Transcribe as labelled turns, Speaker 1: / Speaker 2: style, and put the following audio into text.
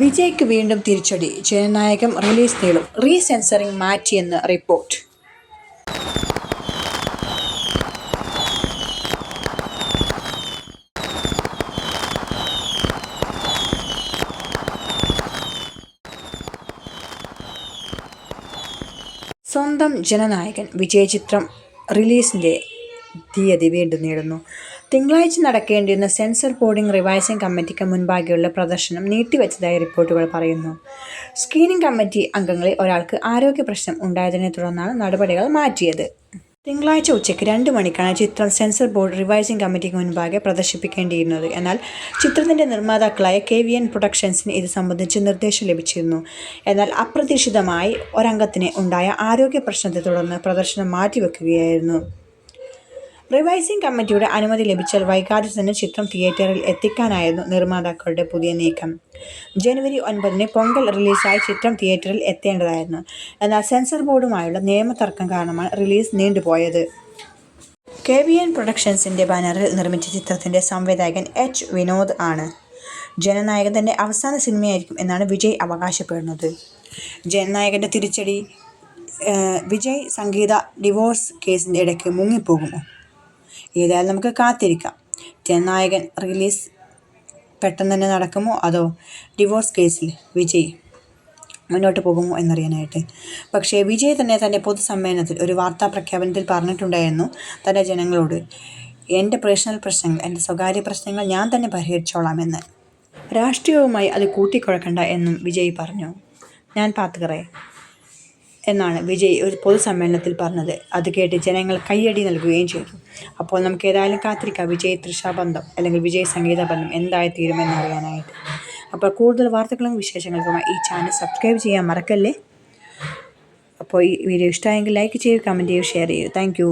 Speaker 1: വിജയ്ക്ക് വീണ്ടും തിരിച്ചടി. ജനനായകൻ റിലീസ് നീളും. റീസെൻസറിംഗ് മാറ്റിയെന്ന് റിപ്പോർട്ട്. സ്വന്തം ജനനായകൻ വിജയ് ചിത്രം റിലീസിന്റെ തീയതി വീണ്ടും നീളുന്നു. തിങ്കളാഴ്ച നടക്കേണ്ടിയിരുന്ന സെൻസർ ബോർഡിംഗ് റിവൈസിംഗ് കമ്മിറ്റിക്ക് മുൻപാകെയുള്ള പ്രദർശനം നീട്ടിവച്ചതായി റിപ്പോർട്ടുകൾ പറയുന്നു. സ്ക്രീനിംഗ് കമ്മിറ്റി അംഗങ്ങളിൽ ഒരാൾക്ക് ആരോഗ്യപ്രശ്നം ഉണ്ടായതിനെ തുടർന്നാണ് നടപടികൾ മാറ്റിയത്. തിങ്കളാഴ്ച ഉച്ചയ്ക്ക് 2 മണിക്കാണ് ചിത്രം സെൻസർ ബോർഡ് റിവൈസിംഗ് കമ്മിറ്റിക്ക് മുൻപാകെ പ്രദർശിപ്പിക്കേണ്ടിയിരുന്നത്. എന്നാൽ ചിത്രത്തിന്റെ നിർമ്മാതാക്കളായ KVN പ്രൊഡക്ഷൻസിന് ഇത് സംബന്ധിച്ച് നിർദ്ദേശം ലഭിച്ചിരുന്നു. എന്നാൽ അപ്രതീക്ഷിതമായി ഒരംഗത്തിന് ഉണ്ടായ ആരോഗ്യപ്രശ്നത്തെ തുടർന്ന് പ്രദർശനം മാറ്റിവെക്കുകയായിരുന്നു. റിവൈസിംഗ് കമ്മിറ്റിയുടെ അനുമതി ലഭിച്ചാൽ വൈകാതെ തന്നെ ചിത്രം തിയേറ്ററിൽ എത്തിക്കാനായിരുന്നു നിർമ്മാതാക്കളുടെ പുതിയ നീക്കം. ജനുവരി 9-ന് പൊങ്കൽ റിലീസായി ചിത്രം തിയേറ്ററിൽ എത്തേണ്ടതായിരുന്നു. എന്നാൽ സെൻസർ ബോർഡുമായുള്ള നിയമതർക്കം കാരണമാണ് റിലീസ് നീണ്ടുപോയത്. KVN പ്രൊഡക്ഷൻസിന്റെ ബാനറിൽ നിർമ്മിച്ച ചിത്രത്തിന്റെ സംവിധായകൻ H. വിനോദ് ആണ്. ജനനായകൻ തന്റെ അവസാന സിനിമയായിരിക്കും എന്നാണ് വിജയ് അവകാശപ്പെടുന്നത്. ജനനായകന്റെ തിരിച്ചടി. വിജയ് സംഗീത ഡിവോഴ്സ് കേസിന്റെ ഇടയ്ക്ക് മുങ്ങിപ്പോകുമോ? ഏതായാലും നമുക്ക് കാത്തിരിക്കാം. ജനനായകൻ റിലീസ് പെട്ടെന്ന് തന്നെ നടക്കുമോ അതോ ഡിവോഴ്സ് കേസിൽ വിജയ് മുന്നോട്ട് പോകുമോ എന്നറിയാനായിട്ട്. പക്ഷേ വിജയ് തന്നെ തൻ്റെ പൊതുസമ്മേളനത്തിൽ ഒരു വാർത്താ പ്രഖ്യാപനത്തിൽ പറഞ്ഞിട്ടുണ്ടായിരുന്നു തൻ്റെ ജനങ്ങളോട്, എൻ്റെ പേഴ്സണൽ പ്രശ്നങ്ങൾ, എൻ്റെ സ്വകാര്യ പ്രശ്നങ്ങൾ ഞാൻ തന്നെ പരിഹരിച്ചോളാമെന്ന്. രാഷ്ട്രീയവുമായി അത് കൂട്ടിക്കുഴക്കണ്ട എന്നും വിജയ് പറഞ്ഞു. ഞാൻ പാത്തുകറേ എന്നാണ് വിജയ് ഒരു പൊതുസമ്മേളനത്തിൽ പറഞ്ഞത്. അത് കേട്ട് ജനങ്ങൾ കയ്യടി നൽകുകയും ചെയ്തു. അപ്പോൾ നമുക്ക് ഏതായാലും കാത്തിരിക്കാം വിജയ് തൃഷ ബന്ധം അല്ലെങ്കിൽ വിജയ് സംഗീത ബന്ധം എന്തായി തീരുമെന്നറിയാനായിട്ട്. അപ്പോൾ കൂടുതൽ വാർത്തകളും വിശേഷങ്ങൾക്കുമായി ഈ ചാനൽ സബ്സ്ക്രൈബ് ചെയ്യാൻ മറക്കല്ലേ. അപ്പോൾ ഈ വീഡിയോ ഇഷ്ടമായെങ്കിൽ ലൈക്ക് ചെയ്യൂ, കമൻറ്റ് ചെയ്യൂ, ഷെയർ ചെയ്യൂ. താങ്ക്